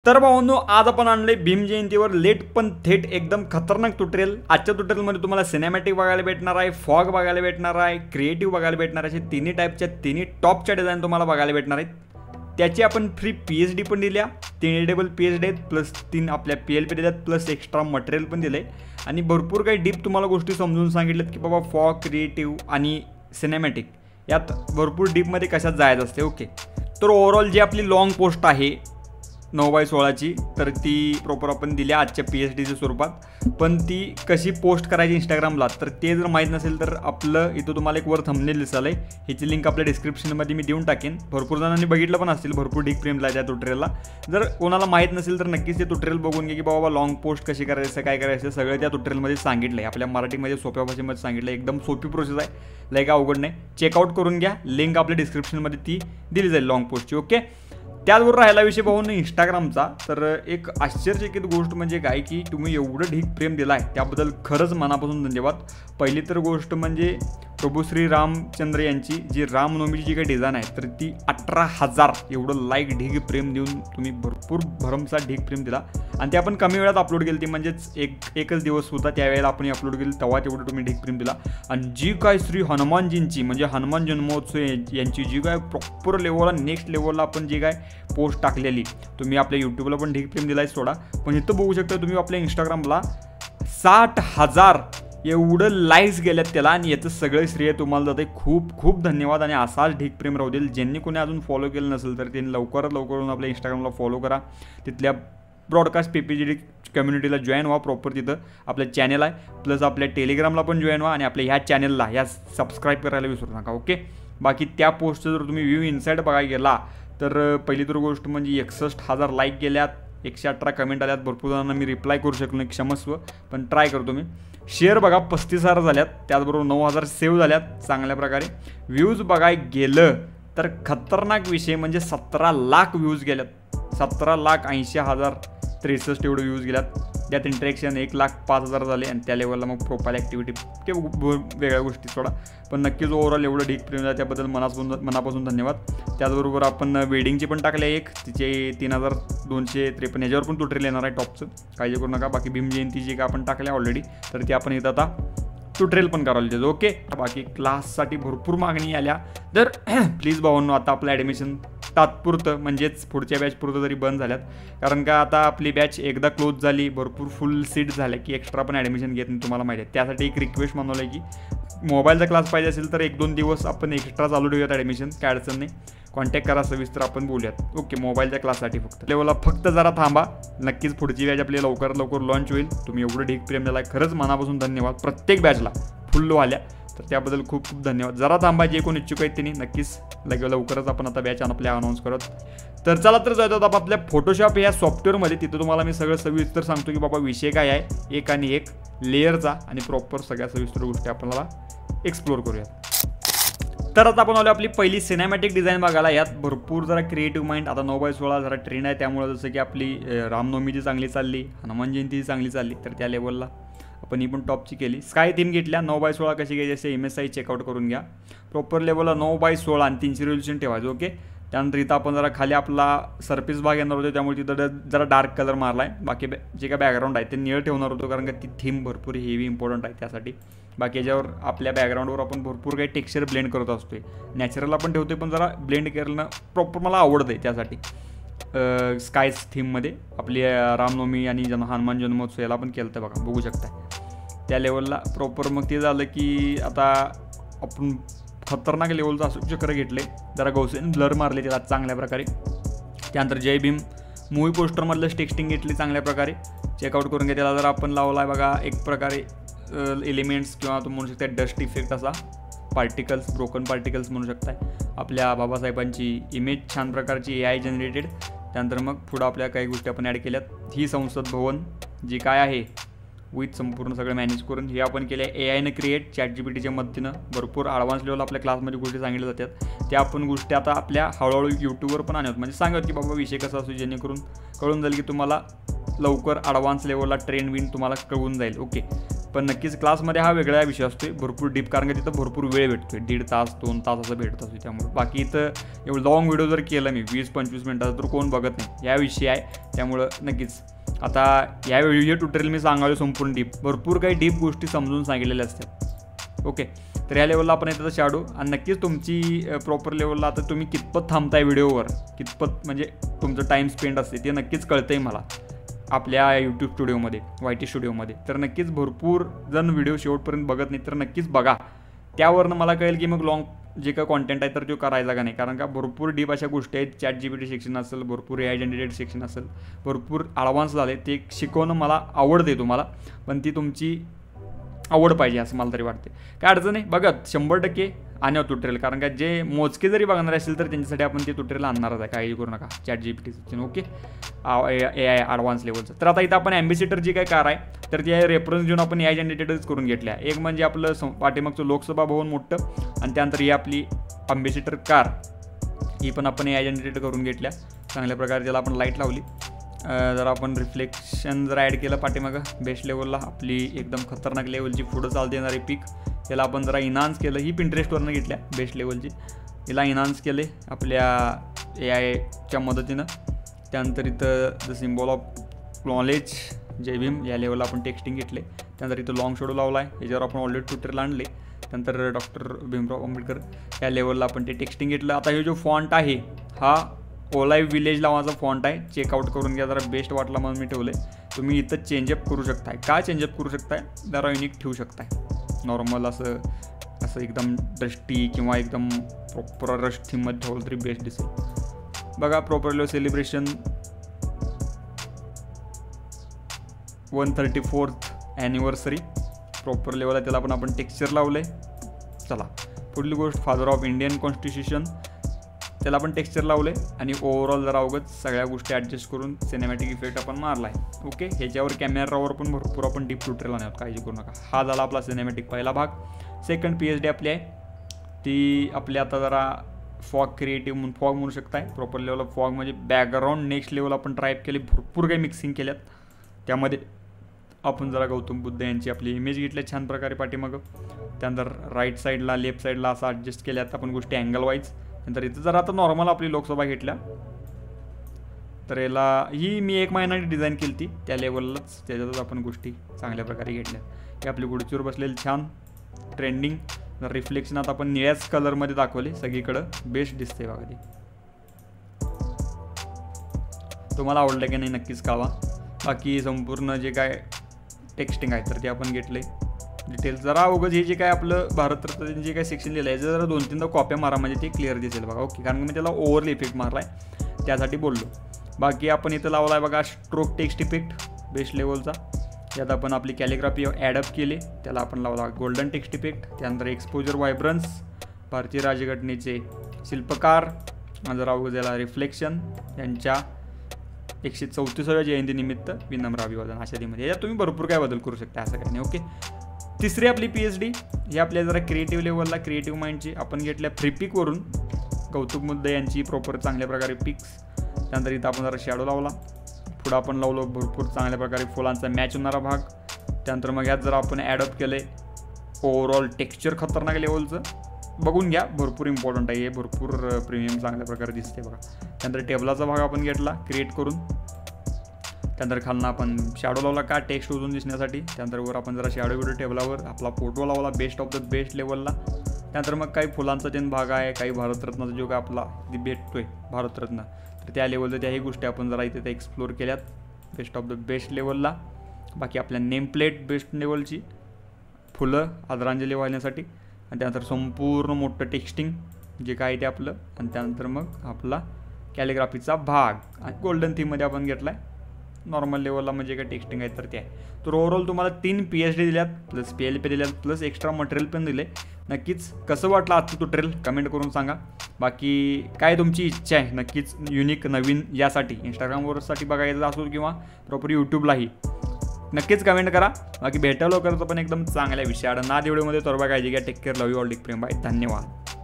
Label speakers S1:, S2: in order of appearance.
S1: तर भावांनो, आज आपण आणले भीम जयंतीवर लेट पण थेट एकदम खतरनाक ट्युटोरियल। आजच्या ट्युटोरियलमध्ये तुम्हाला सिनेमॅटिक बघायला भेटणार आहे, फॉग बघायला भेटणार आहे, क्रिएटिव्ह बघायला भेटणार आहे। असे तिन्ही टाईपच्या तिन्ही टॉपच्या डिझाईन तुम्हाला बघायला भेटणार आहेत। त्याची आपण फ्री पीएचडी पण दिल्या, 3 एडिटेबल पीएचडी आहेत, प्लस 3 आपल्या पीएलपी दिल्यात, प्लस एक्स्ट्रा मटेरियल पण दिले आणि भरपूर काही डीप तुम्हाला गोष्टी समजून सांगितल्यात की बाबा फॉग, क्रिएटिव्ह आणि सिनेमॅटिक यात भरपूर डीपमध्ये कशात जायचं असते। ओके, तर ओव्हरऑल जी आपली लॉंग पोस्ट आहे 9x16ची, तर ती प्रॉपर आपण दिल्या आजच्या पीएचडीच्या स्वरूपात। पण ती कशी पोस्ट करायची इंस्टाग्रामला, तर ते जर माहीत नसेल तर आपलं इथं तुम्हाला एक वर थंबनेल दिसलं आहे, ह्याची लिंक आपल्या डिस्क्रिप्शनमध्ये मी देऊन टाकेन। भरपूर जणांनी बघितलं पण असतील, भरपूर डीप प्रेम त्या ट्युटोरियलला। जर कोणाला माहीत नसेल तर नक्कीच ते ट्युटोरियल बघून घ्या की बाबा लॉंग पोस्ट कशी करायचं, काय करायचं, सगळं त्या ट्युटोरियलमध्ये सांगितलं आहे। आपल्या मराठीमध्ये सोप्या भाषेमध्ये सांगितलं, एकदम सोपी प्रोसेस आहे, लाईक अवघड नाही। चेकआउट करून घ्या, लिंक आपल्या डिस्क्रिप्शनमध्ये ती दिली जाईल लॉंग पोस्टची। ओके, त्याचबरोबर राहिला विषय पाहून इंस्टाग्रामचा, तर एक आश्चर्यचकित गोष्ट म्हणजे काय की तुम्ही एवढं ढीक प्रेम दिला आहे त्याबद्दल खरंच मनापासून धन्यवाद। पहिली तर गोष्ट म्हणजे प्रभू श्री रामचंद्र यांची जी रामनवमीची जी काही डिझाईन आहे, तर ती 18,000 एवढं लाईक ढीग प्रेम देऊन तुम्ही भरपूर भरमसाठ ढीग प्रेम दिला आणि ते आपण कमी वेळात अपलोड केली ती, म्हणजेच एकच दिवस होता त्यावेळेला आपण अपलोड केली, तेव्हा तेवढं तुम्ही ढीग प्रेम दिला। आणि जी काय श्री हनुमानजींची म्हणजे हनुमान जन्मोत्सव यांची जी काय प्रॉपर लेवलला नेक्स्ट लेवलला आपण जी काय पोस्ट टाकलेली, तुम्ही आपल्या यूट्यूबला पण ढीग प्रेम दिला आहे सोडा, पण इथं बघू शकता तुम्ही आपल्या इंस्टाग्रामला 60,000 एवढं लाईक्स गेल्यात त्याला आणि याचं सगळं श्रेय तुम्हाला जाते। खूप खूप धन्यवाद आणि असाच ढीक प्रेम राहू देईल। ज्यांनी कोणी अजून फॉलो केलं नसेल तर त्यांनी लवकरात लवकर आपल्या इंस्टाग्रामला फॉलो करा, तिथल्या ब्रॉडकास्ट पीपीजी कम्युनिटीला जॉईन व्हा। प्रॉपर तिथं आपलं चॅनल आहे, प्लस आपल्या टेलिग्रामला पण जॉईन व्हा आणि आपल्या ह्या चॅनलला ह्या सबस्क्राईब करायला विसरू नका। ओके, बाकी त्या पोस्टचं जर तुम्ही व्ह्यू इन्साईड बघायला गेला तर पहिली तर गोष्ट म्हणजे 61,000 लाईक गेल्यात, 118 कमेंट आल्यात। भरपूर जणांना मी रिप्लाय करू शकलो नाही, क्षमस्व, पण ट्राय करतो मी। शेअर बघा 35,000 झाल्यात, त्याचबरोबर 9,000 सेव्ह झाल्यात चांगल्या प्रकारे। व्ह्यूज बघायला गेलं तर खतरनाक विषय म्हणजे 17 लाख व्ह्यूज गेल्यात, 17,80,063 एवढे व्ह्यूज गेल्यात। त्यात इंटरेक्शन 1,05,000 झाले आणि त्या लेवलला मग प्रोफाईल ॲक्टिव्हिटी ते वेगळ्या गोष्टी सोडा, पण नक्कीच ओव्हरऑल एवढं ढीक प्रेम झालं त्याबद्दल मनापासून धन्यवाद। त्याचबरोबर आपण वेडिंगची पण टाकले एक, तिचे 3,253 याच्यावर पण ट्युटोरियल येणार आहे टॉपचं, काळजी करू नका। बाकी भीम जयंतीची का आपण टाकल्या ऑलरेडी, तर ती आपण इथं आता ट्युटोरियल पण करायला देतो। ओके, बाकी क्लाससाठी भरपूर मागणी आल्या, तर प्लीज भावांनो आता आपलं ॲडमिशन तात्पुरतं म्हणजेच पुढच्या बॅच पुरतं तरी बंद झाल्यात, कारण का आता आपली बॅच एकदा क्लोज झाली, भरपूर फुल सीट झाल्या की एक्स्ट्रा पण ॲडमिशन घेत नाही, तुम्हाला माहिती आहे। त्यासाठी एक रिक्वेस्ट मानवलं आहे की मोबाईलचा क्लास पाहिजे असेल तर 1-2 दिवस आपण एक्स्ट्रा चालू ठेवूयात ॲडमिशन, काय अडचण नाही, कॉन्टॅक्ट करा सविस्तर आपण बोलूयात। ओके, मोबाईलच्या क्लाससाठी फक्त लेवलला फक्त जरा थांबा, नक्कीच पुढची बॅच आपली लवकरात लवकर लॉन्च होईल। तुम्ही एवढं ढीक प्रेम दिला आहे, खरंच मनापासून धन्यवाद। प्रत्येक बॅचला फुल्ल आल्या तर त्याबद्दल खूप खूप धन्यवाद। जरा थांबा, जे कोण इच्छुक आहेत त्यांनी नक्कीच लवकरच आपण आता बॅच आपल्या अनाऊन्स करत। तर चला तर जायचं आता आपल्या फोटोशॉप या सॉफ्टवेअरमध्ये, तिथं तुम्हाला मी सगळं सविस्तर सांगतो की बाबा विषय काय आहे, एक आणि एक लेअरचा, आणि प्रॉपर सगळ्या सविस्तर गोष्टी आपल्याला एक्सप्लोर करूयात। तर आता आपण आलो आपली पहिली सिनेमॅटिक डिझाईन बघायला। यात भरपूर जरा क्रिएटिव्ह माइंड, आता 9x16 जरा ट्रेंड आहे, त्यामुळे जसं की आपली रामनवमीची चांगली चालली, हनुमान जयंतीची चांगली चालली, तर त्या लेवलला आपण ही पण टॉपची केली। स्काय थीम घेतल्या, 9x16 कशी घ्यायची असे MSI चेकआउट करून घ्या। प्रॉपर लेवलला 9x16 आणि 300 रिझोल्यूशन ठेवायचं। ओके, त्यानंतर इथं आपण जरा खाली आपला सरफेस भाग येणार होतो, त्यामुळे तिथं जरा डार्क कलर मारला आहे। बाकी जे काय बॅकग्राऊंड आहे ते निळं ठेवणार होतो, कारण का ती थीम भरपूर हेवी इम्पॉर्टंट आहे त्यासाठी। बाकी याच्यावर आपल्या बॅकग्राऊंडवर आपण भरपूर काही टेक्स्चर ब्लेंड करत असतोय, नॅचरल आपण ठेवतोय, पण जरा ब्लेंड करणं प्रॉपर मला आवडतं आहे, त्यासाठी स्काय थीममध्ये आपली रामनवमी आणि हनुमान जन्मोत्सव याला पण केलं तर बघा, बघू शकता त्या लेवलला प्रॉपर। मग ते झालं की आता आपण खतरनाक लेवलचं अशोक चक्र घेतले, जरा गौसेन ब्लर मारले त्याला चांगल्या प्रकारे। त्यानंतर जय भीम मूवी पोस्टरमधलं टेक्स्टिंग घेतली चांगल्या प्रकारे, चेकआउट करून घ्या। त्याला जर आपण लावला आहे बघा एक प्रकारे एलिमेंट्स किंवा तुम्ही म्हणू शकता डस्ट इफेक्ट, असा पार्टिकल्स, ब्रोकन पार्टिकल्स म्हणू शकताय। आपल्या बाबासाहेबांची इमेज छान प्रकारची AI जनरेटेड। त्यानंतर मग पुढं आपल्या काही गोष्टी आपण ॲड केल्यात। ही संसद भवन जी काय आहे विथ संपूर्ण सगळं मॅनेज करून हे आपण केलं आहे AI क्रिएट ChatGPTच्या मदतीनं। भरपूर ॲडव्हान्स लेवल आपल्या क्लासमध्ये गोष्टी सांगितल्या जातात, त्या आपण गोष्टी आता आपल्या हळूहळू यूट्यूबवर पण आणत, म्हणजे सांगत की बाबा विषय कसा असतो, जेणेकरून कळून जाईल की तुम्हाला लवकर ॲडव्हान्स लेवलला ट्रेंड विन तुम्हाला कळून जाईल। ओके, पण नक्कीच क्लासमध्ये हा वेगळा विषय असतो भरपूर डीप, कारण की तिथं भरपूर वेळ भेटतो, 1.5 तास 2 तास असं भेटत असतो. त्यामुळे बाकी इथं एवढं लॉंग व्हिडिओ जर केलं मी 20-25 मिनटाचा तर कोण बघत नाही, या विषय आहे. त्यामुळं नक्कीच आता या व्हिडिओ ट्युटोरियल मी सांगावे संपूर्ण डीप, भरपूर काही डीप गोष्टी समजून सांगितलेल्या असतात. ओके, तर या लेवलला आपण येतं शॅडो, आणि नक्कीच तुमची प्रॉपर लेवलला आता तुम्ही कितपत थांबताय व्हिडिओवर, कितपत म्हणजे तुमचं टाईम स्पेंड असते ते नक्कीच कळतं आहे मला आपल्या यूट्यूब स्टुडिओमध्ये, YT स्टुडिओमध्ये. तर नक्कीच भरपूर जण व्हिडिओ शेवटपर्यंत बघत नाही, तर नक्कीच बघा, त्यावरनं मला कळेल की मग लॉंग जे काय कॉन्टेंट आहे तर तो करायचा का नाही. कारण का भरपूर डीप अशा गोष्टी आहेत, ChatGPT सेक्शन असेल, भरपूर AI जनरेटेड सेक्शन असेल, भरपूर ॲडव्हान्स झाले, ते शिकवणं मला आवडते तुम्हाला, पण ती तुमची आवड पाहिजे असं मला तरी वाटते. काय अडचण नाही, बघत 100% आणू ट्युटोरियल, कारण का जे मोजके जरी बघणार असेल तर त्यांच्यासाठी आपण ते ट्युटोरियल आणणारच आहे, काळजी करू नका. ChatGPT ओके, AI ॲडव्हान्स लेवलचं. तर आता इथं आपण ॲम्बेसिडर जी काय कार आहे तर ती रेफरन्स घेऊन आपण AI जनरेटेडच करून घेतल्या. एक म्हणजे आपलं पाठीमागचं लोकसभा भवन मोठं, आणि त्यानंतर ही आपली ॲम्बेसिडर कार, ही पण आपण AI जनरेटेड करून घेतल्या चांगल्या प्रकारे. त्याला आपण लाईट लावली, जरा आपण रिफ्लेक्शन जर ॲड केलं पाठीमागं बेस्ट लेवलला, आपली एकदम खतरनाक लेवलची पुढं चालते येणारी पिक, त्याला आपण जरा इन्हान्स केलं. ही पिंटरेस्टवरनं घेतल्या बेस्ट लेवलची, हिला इन्हान्स केले आपल्या AIच्या मदतीनं. त्यानंतर इथं द सिम्बॉल ऑफ नॉलेज जय भीम या लेवलला आपण टेक्स्टिंग घेतले. त्यानंतर इथं लॉंग शेडो लावला आहे, याच्यावर आपण ऑलरेडी ट्विटरला आणले. त्यानंतर डॉक्टर भीमराव आंबेडकर या लेवलला आपण ते टेक्स्टिंग घेतलं. आता हे जो फॉन्ट आहे हा ओलाइव विलेज नावाचा फॉन्ट आहे, चेकआउट करून घ्या, जरा बेस्ट वाटला म्हणून मी ठेवले. तुम्ही इथं चेंजअप करू शकताय. काय चेंजअप करू शकताय, जरा युनिक ठेवू शकताय. नॉर्मल असं एकदम डस्टी किंवा एकदम प्रॉपर रश थीममध्ये ठेवलं तरी बेस्ट दिसेल. बघा properly celebration 134th anniversary proper लेवलला, त्याला पण आपण टेक्स्चर लावलं आहे. चला पुढली गोष्ट फादर ऑफ इंडियन कॉन्स्टिट्यूशन, त्याला आपण टेक्स्चर लावले, आणि ओव्हरऑल जरा अवगत सगळ्या गोष्टी ॲडजस्ट करून सिनेमॅटिक इफेक्ट आपण मारला आहे. ओके, ह्याच्यावर कॅमेरावर पण भरपूर आपण डीप ट्युटोरियल आणत, काळजी करू नका. हा झाला आपला सिनेमॅटिक पहिला भाग. सेकंड PhD आपली आहे, ती आपली आता जरा फॉग क्रिएटिव्ह म्हणून फॉग म्हणू शकताय. प्रॉपर लेवलला फॉग म्हणजे बॅकग्राऊंड नेक्स्ट लेवल आपण ट्रायप केले, भरपूर काही मिक्सिंग केल्यात. त्यामध्ये आपण जरा गौतम बुद्ध यांची आपली इमेज घेतली छान प्रकारे पाठीमागं. त्यानंतर राईट साईडला लेफ्ट साईडला असं ॲडजस्ट केल्यात आपण गोष्टी अँगल वाईज. नंतर इथं जर आता नॉर्मल आपली लोकसभा घेतल्या, तर याला ही मी 1 महिन्याने डिझाईन केली ती, त्या लेवललाच त्याच्यातच आपण गोष्टी चांगल्या प्रकारे घेतल्या. ही आपली गुडचीवर बसलेली छान ट्रेंडिंग रिफ्लेक्शन आता आपण निळ्याच कलरमध्ये दाखवले सगळीकडं, बेस्ट दिसते बघा ती. तुम्हाला आवडलं की नाही नक्कीच कळवा. बाकी संपूर्ण जे काय टेक्स्टिंग आहे तर ते आपण घेतले डिटेल्स. जरा अवघड हे जे काय आपलं भारतरत्न जे काय सेक्शन लिहिलं आहे जरा 2-3दा कॉप्या मारा म्हणजे ते क्लिअर दिसेल बघा. ओके, कारण मी त्याला ओव्हरली इफेक्ट मारला आहे त्यासाठी बोललो. बाकी आपण इथं लावला आहे बघा स्ट्रोक टेक्स्ट इफेक्ट बेस्ट लेवलचा. यात आपण आपली कॅलिग्राफी ॲडअप केली, त्याला आपण लावला गोल्डन टेक्स्ट इफेक्ट. त्यानंतर एक्सपोजर व्हायब्रन्स, भारतीय राजघटनेचे शिल्पकार, जरा अवघड याला रिफ्लेक्शन, यांच्या 134व्या जयंतीनिमित्त विनम्र अभिवादन आषाढीमध्ये. यात तुम्ही भरपूर काय बदल करू शकता, असं काही नाही. ओके, तिसरी आपली PhD ही आपल्या जरा क्रिएटिव्ह लेवलला क्रिएटिव्ह माइंडची आपण घेतल्या फ्रीपिकवरून गौतम बुद्ध यांची प्रॉपर चांगल्या प्रकारे पिक्स. त्यानंतर इथं आपण जरा शॅडो लावला, पुढं आपण लावलो भरपूर चांगल्या प्रकारे फुलांचा मॅच होणारा भाग. त्यानंतर मग यात जरा आपण ॲडअप केलं आहे ओव्हरऑल टेक्स्चर खतरनाक लेवलचं, बघून घ्या, भरपूर इम्पॉर्टंट आहे हे, भरपूर प्रीमियम चांगल्या प्रकारे दिसते बघा. त्यानंतर टेबलाचा भाग आपण घेतला क्रिएट करून. त्यानंतर खालनं आपण शॅडो लावला का टेक्स्ट उजून दिसण्यासाठी. त्यानंतर वर आपण जरा शॅडो व्हिडिओ टेबलावर आपला फोटो लावला बेस्ट ऑफ द बेस्ट लेवलला. त्यानंतर मग काही फुलांचा जे भाग आहे, काही भारतरत्नाचा जो काय आपला भेटतोय भारतरत्न, तर त्या लेवलच्या त्याही गोष्टी आपण जरा इथे एक्सप्लोर केल्यात बेस्ट ऑफ द बेस्ट लेवलला. बाकी आपल्या नेम प्लेट बेस्ट लेवलची, फुलं आदरांजली वाहण्यासाठी, आणि त्यानंतर संपूर्ण मोठं टेक्स्टिंग जे काय ते आपलं, आणि त्यानंतर मग आपला कॅलिग्राफीचा भाग आणि गोल्डन थीममध्ये आपण घेतला आहे नॉर्मल लेवलला म्हणजे काय टेक्स्टिंग आहे तर ते आहे. तर ओव्हरऑल तुम्हाला 3 PhD दिल्यात, प्लस PLP दिल्यात, प्लस एक्स्ट्रा मटेरियल पण दिले. नक्कीच कसं वाटलं आजचं ट्युटोरियल कमेंट करून सांगा. बाकी काय तुमची इच्छा आहे नक्कीच युनिक नवीन यासाठी इंस्टाग्रामवरसाठी बघायचं असो किंवा प्रॉपर यूट्यूबलाही नक्कीच कमेंट करा. बाकी भेटायला लवकरच पण एकदम चांगल्या विषयाला ना व्हिडिओमध्ये तोरबा काळजी घ्या. Take care, love you all, take प्रेम, बाय, धन्यवाद.